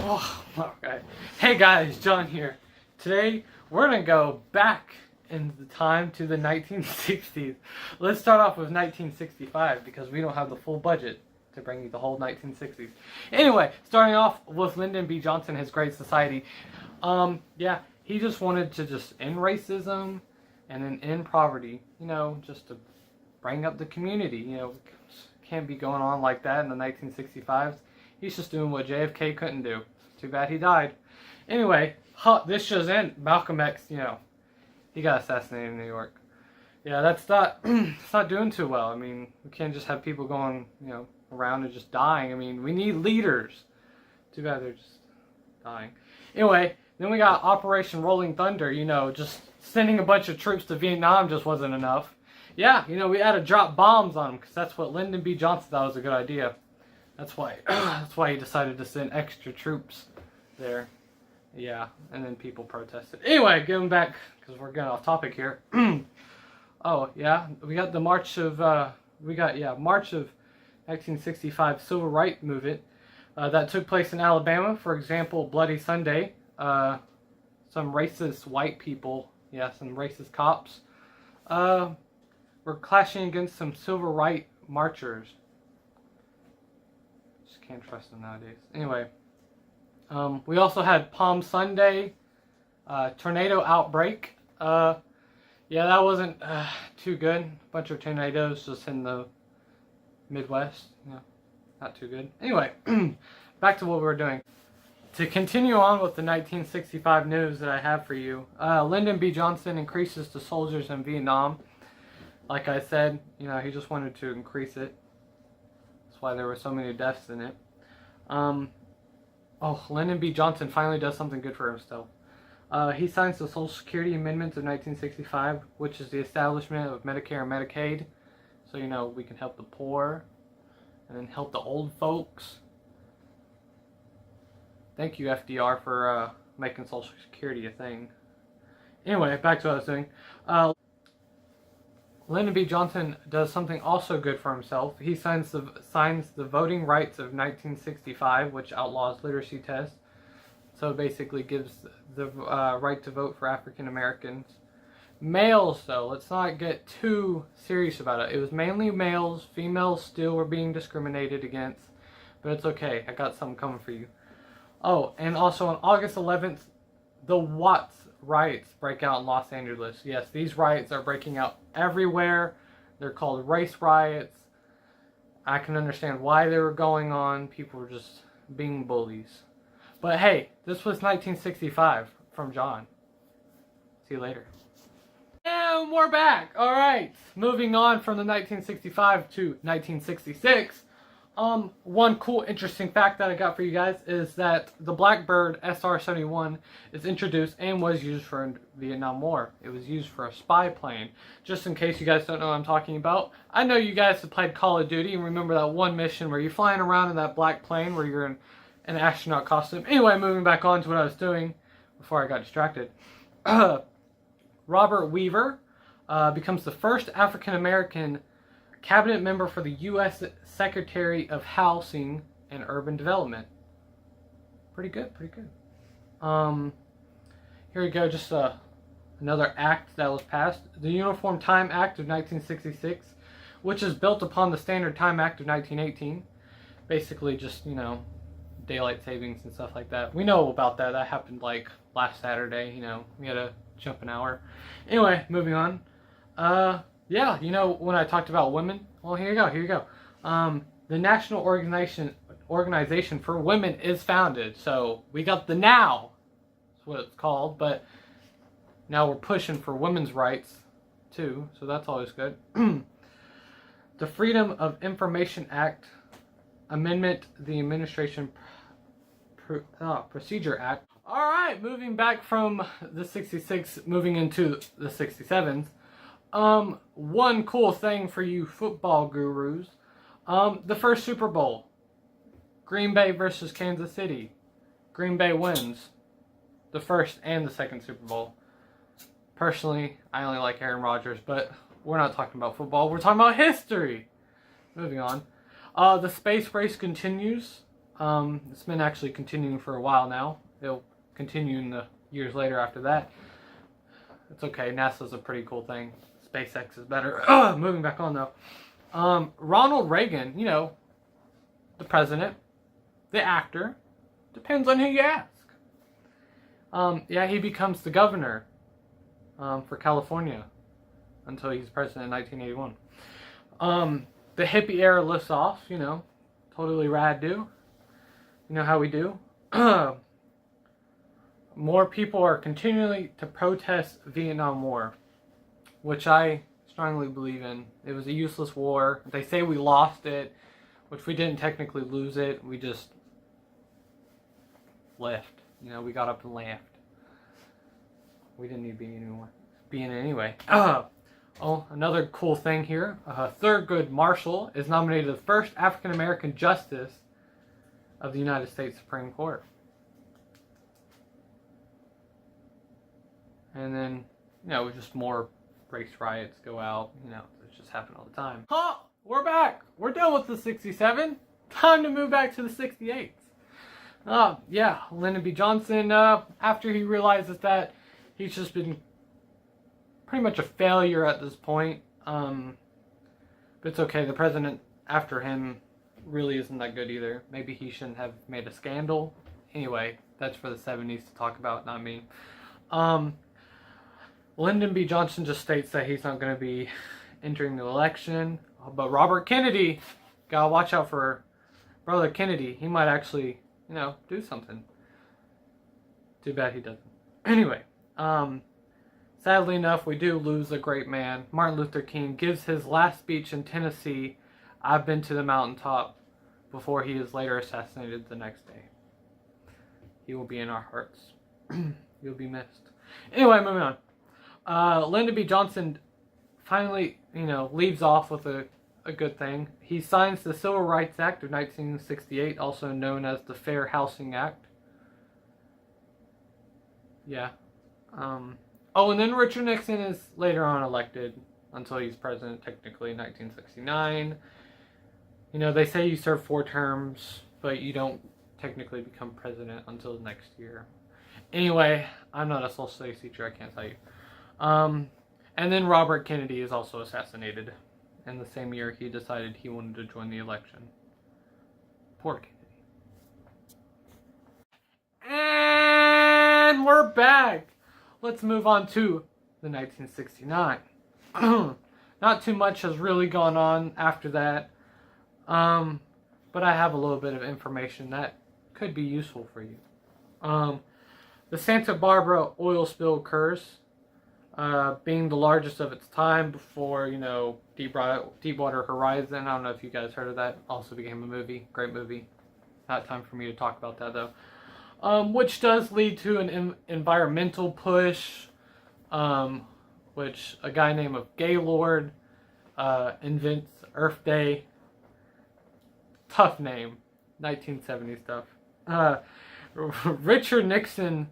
Oh, okay. Hey guys, John here. Today we're gonna go back in the time to the 1960s. Let's start off with 1965 because we don't have the full budget to bring you the whole 1960s. Anyway, starting off with Lyndon B. Johnson, his Great Society. Yeah, he just wanted to just end racism and then end poverty. You know, just to bring up the community. You know, can't be going on like that in the 1965s. He's just doing what JFK couldn't do. Too bad he died. Anyway, this show's end. Malcolm X, you know, he got assassinated in New York. Yeah, that's not, it's not doing too well. I mean, we can't just have people going, you know, around and just dying. I mean, we need leaders. Too bad they're just dying. Anyway, then we got Operation Rolling Thunder. You know, just sending a bunch of troops to Vietnam just wasn't enough. Yeah, you know, we had to drop bombs on them because that's what Lyndon B. Johnson thought was a good idea. That's why he decided to send extra troops there. Yeah, and then people protested. Anyway, getting back, because we're getting off topic here. Oh, yeah, we got the March of 1965 Civil Rights Movement that took place in Alabama. For example, Bloody Sunday. Some racist white people, some racist cops, were clashing against some civil rights marchers. Can't trust them nowadays. Anyway, we also had Palm Sunday, tornado outbreak. Yeah, that wasn't too good. A bunch of tornadoes just in the Midwest. Yeah, not too good. Anyway, back to what we were doing. To continue on with the 1965 news that I have for you, Lyndon B. Johnson increases the soldiers in Vietnam. Like I said, you know, he just wanted to increase it. That's why there were so many deaths in it. Lyndon B. Johnson finally does something good for himself. He signs the Social Security Amendments of 1965, which is the establishment of Medicare and Medicaid. So, you know, we can help the poor and then help the old folks. Thank you, FDR, for making Social Security a thing. Anyway, back to what I was doing. Lyndon B. Johnson does something also good for himself. He signs the Voting Rights of 1965, which outlaws literacy tests. So it basically gives the right to vote for African Americans. Males, though, let's not get too serious about it. It was mainly males. Females still were being discriminated against. But it's okay. I got something coming for you. Oh, and also on August 11th, the Watts riots break out in Los Angeles. Yes, these riots are breaking out everywhere. They're called race riots. I can understand why they were going on. People were just being bullies. But hey, this was 1965 from John. See you later. And we're back. Alright, moving on from the 1965 to 1966. One cool, interesting fact that I got for you guys is that the Blackbird SR-71 is introduced and was used for the Vietnam War. It was used for a spy plane. Just in case you guys don't know what I'm talking about, I know you guys have played Call of Duty and remember that one mission where you're flying around in that black plane where you're in an astronaut costume. Anyway, moving back on to what I was doing before I got distracted. Robert Weaver becomes the first African American cabinet member for the U.S. Secretary of Housing and Urban Development. Pretty good, pretty good. Here we go, just another act that was passed. The Uniform Time Act of 1966, which is built upon the Standard Time Act of 1918. Basically just, you know, daylight savings and stuff like that. We know about that. That happened like last Saturday, you know. We had to jump an hour. Anyway, moving on. Yeah, you know, when I talked about women, well, here you go. The National Organization for Women is founded. So we got the NOW, that's what it's called, but now we're pushing for women's rights too, so that's always good. The Freedom of Information Act Amendment, the Administration Procedure Act. Alright, moving back from the 66, moving into the 67s. One cool thing for you football gurus. The first Super Bowl. Green Bay versus Kansas City. Green Bay wins the first and the second Super Bowl. Personally, I only like Aaron Rodgers, but we're not talking about football. We're talking about history. Moving on. The space race continues. It's been actually continuing for a while now. It'll continue in the years later after that. It's okay. NASA's a pretty cool thing. SpaceX is better. Moving back on though. Ronald Reagan, you know, the president, the actor, depends on who you ask. Yeah, he becomes the governor for California until he's president in 1981. The hippie era lifts off, you know, totally rad do. You know how we do. More people are continuing to protest Vietnam War, which I strongly believe in. It was a useless war. They say we lost it, which we didn't technically lose it. We just left. You know, we got up and left. We didn't need be in it anyway. Oh, another cool thing here. Thurgood Marshall is nominated the first African American justice of the United States Supreme Court. And then, you know, just more race riots go out. You know, it just happen all the time. We're back. We're done with the 67. Time to move back to the 68s. Yeah, Lyndon B. Johnson, after he realizes that he's just been pretty much a failure at this point. But it's okay. The president after him really isn't that good either. Maybe he shouldn't have made a scandal. Anyway, that's for the 70s to talk about, not me. Lyndon B. Johnson just states that he's not going to be entering the election. But Robert Kennedy, gotta watch out for Brother Kennedy. He might actually, you know, do something. Too bad he doesn't. Anyway, sadly enough, we do lose a great man. Martin Luther King gives his last speech in Tennessee, "I've been to the mountaintop," before he is later assassinated the next day. He will be in our hearts. You'll be missed. Anyway, moving on. Lyndon B. Johnson finally, you know, leaves off with a good thing. He signs the Civil Rights Act of 1968, also known as the Fair Housing Act. Yeah. Oh, and then Richard Nixon is later on elected until he's president, technically, in 1969. You know, they say you serve 4 terms, but you don't technically become president until next year. Anyway, I'm not a social studies teacher, I can't tell you. And then Robert Kennedy is also assassinated. In the same year, he decided he wanted to join the election. Poor Kennedy. And we're back! Let's move on to the 1969. Not too much has really gone on after that. But I have a little bit of information that could be useful for you. The Santa Barbara oil spill occurs, being the largest of its time before, you know, Deepwater Horizon. I don't know if you guys heard of that. Also became a movie. Great movie. Not time for me to talk about that, though. Which does lead to an environmental push, which a guy named Gaylord invents Earth Day. Tough name. 1970 stuff. Richard Nixon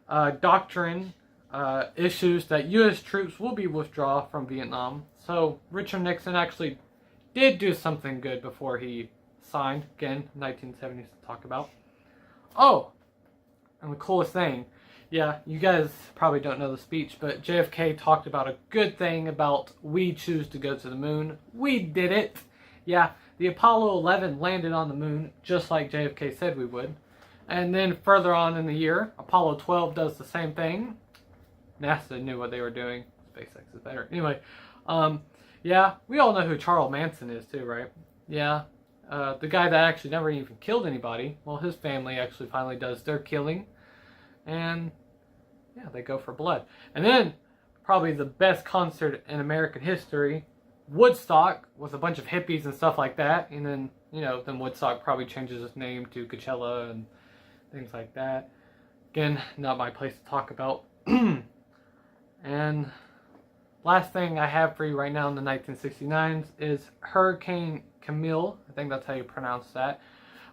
doctrine issues that U.S. troops will be withdrawn from Vietnam. So Richard Nixon actually did do something good before he signed. Again, 1970s to talk about. Oh, and the coolest thing, yeah, you guys probably don't know the speech, but JFK talked about a good thing about we choose to go to the moon. We did it. Yeah, the Apollo 11 landed on the moon just like JFK said we would. And then further on in the year, Apollo 12 does the same thing. NASA knew what they were doing. SpaceX is better. Anyway, yeah, we all know who Charles Manson is too, right? Yeah, the guy that actually never even killed anybody. Well, his family actually finally does their killing. And, yeah, they go for blood. And then, probably the best concert in American history, Woodstock, with a bunch of hippies and stuff like that. And then, you know, then Woodstock probably changes its name to Coachella and things like that. Again, not my place to talk about. And last thing I have for you right now in the 1969s is Hurricane Camille. I think that's how you pronounce that.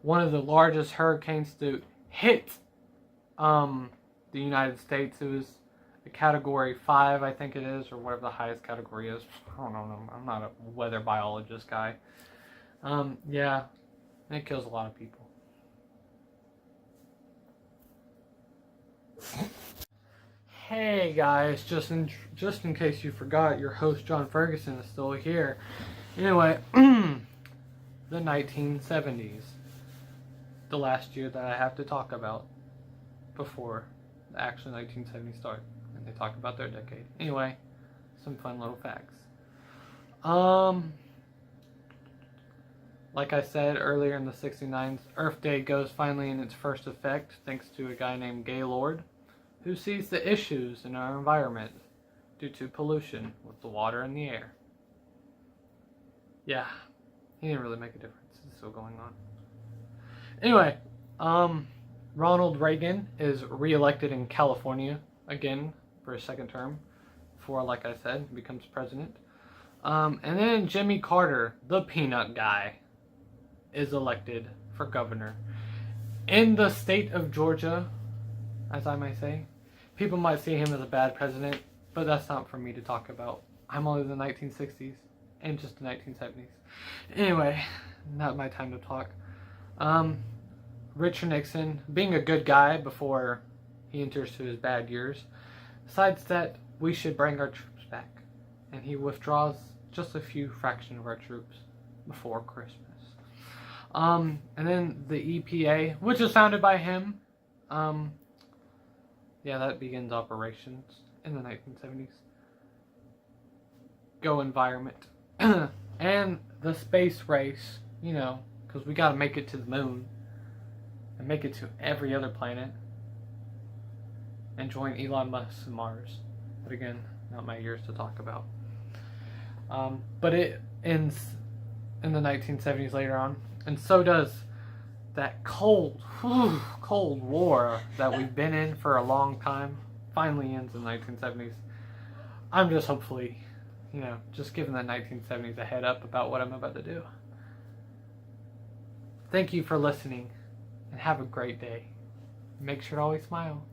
One of the largest hurricanes to hit the United States. It was a category 5, I think it is, or whatever the highest category is. I don't know. I'm not a weather biologist guy. Yeah, and it kills a lot of people. Hey guys, just in case you forgot, your host John Ferguson is still here. Anyway, the 1970s, the last year that I have to talk about before the actual 1970s start, and they talk about their decade. Anyway, some fun little facts. Like I said earlier in the 69s, Earth Day goes finally in its first effect thanks to a guy named Gaylord, who sees the issues in our environment due to pollution with the water and the air. Yeah, he didn't really make a difference. It's still going on. Anyway, Ronald Reagan is re-elected in California again for a second term before, like I said, he becomes president. And then Jimmy Carter, the peanut guy, is elected for governor in the state of Georgia, as I may say. People might see him as a bad president, but that's not for me to talk about. I'm only the 1960s and just the 1970s. Anyway, not my time to talk. Richard Nixon, being a good guy before he enters to his bad years, decides that we should bring our troops back. And he withdraws just a few fraction of our troops before Christmas. And then the EPA, which is founded by him, yeah, that begins operations in the 1970s. Go environment. And the space race, you know, because we got to make it to the moon and make it to every other planet and join Elon Musk and Mars. But again, not my years to talk about. But it ends in the 1970s later on, and so does that Cold War that we've been in for a long time. Finally ends in the 1970s. I'm just hopefully, you know, just giving the 1970s a head up about what I'm about to do. Thank you for listening, and have a great day. Make sure to always smile.